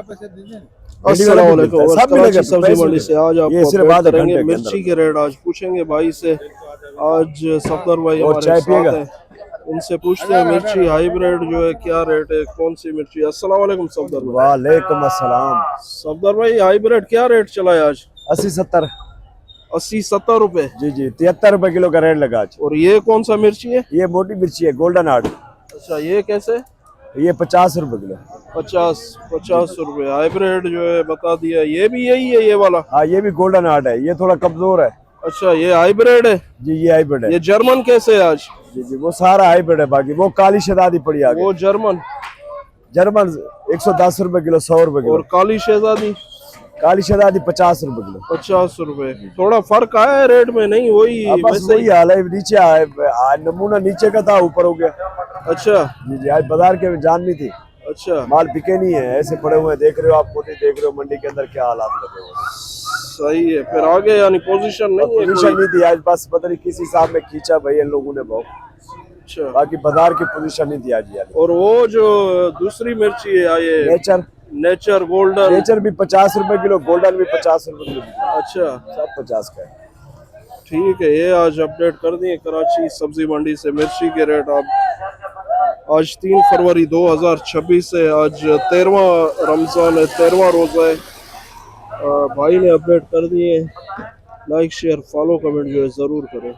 अस्सलाम वालेकुम। सब मिलेगा, सब्जी पैसे मंडी से आज ये आपको सिर्फ अपडेट आधे करेंगे घंटे के मिर्ची के रेट। आज पूछेंगे भाई से। आज सफदर भाई और हमारे चाय साथ पिएगा? है, उनसे पूछते हैं मिर्ची हाइब्रिड जो है क्या रेट है, कौन सी मिर्ची। अस्सलाम वालेकुम सफदर भाई। वालेकुम अस्सलाम। सफदर भाई हाइब्रिड क्या रेट चला है आज? 80-70। 80-70 रुपए। जी जी, 73 रुपए किलो का रेट लगा आज। और ये कौन सा मिर्ची है? ये मोटी मिर्ची है, गोल्डन हार्ट। अच्छा, ये कैसे? ये 50 रुपए किलो। 50 रुपए। हाइब्रिड जो है बता दिया। ये भी यही है ये वाला? हाँ, ये भी गोल्डन हार्ट है, ये थोड़ा कमजोर है। अच्छा, ये हाइब्रिड है। जी, ये हाइब्रिड है। ये जर्मन कैसे है आज? जी जी, वो सारा हाइब्रिड है, बाकी वो काली शहजादी पड़ी आगे। वो जर्मन? जर्मन 110 रुपए किलो, 100 रुपए किलो। और काली शहजादी? काली शहजादी 50 रुपए किलो। 50 रुपए। थोड़ा फर्क आया है रेट में? नहीं वही अब बस वैसे वही ही? हाल है, नीचे आए नमूना नीचे का था, ऊपर हो गया। अच्छा जी जी, आज बाजार के जान नहीं थी, अच्छा, माल बिके नहीं है, ऐसे पड़े हुए हैं। देख रहे हो आप, मोदी देख रहे हो मंडी के अंदर क्या हालात लगे हुए हैं। सही है। फिर आगे यानी पोजीशन नहीं है पोजीशन कोई? नहीं थी आज, बस पता नहीं किस हिसाब में खींचा भाई इन लोगों ने बहुत। अच्छा। बाकी बाजार की पोजीशन नहीं थी आज यार। और वो जो दूसरी मिर्ची है ये नेचर, नेचर गोल्डन? नेचर भी 50 रुपए किलो, गोल्डन भी 50 रुपए किलो। अच्छा सब 50 का है। ठीक है। ये आज अपडेट कर दिए कराची सब्जी मंडी से मिर्ची के रेट। आप आज 3 फरवरी 2026 है। आज 13वां रमजान है, 13वां रोजा है। भाई ने अपडेट कर दिए। लाइक शेयर फॉलो कमेंट जो है ज़रूर करें।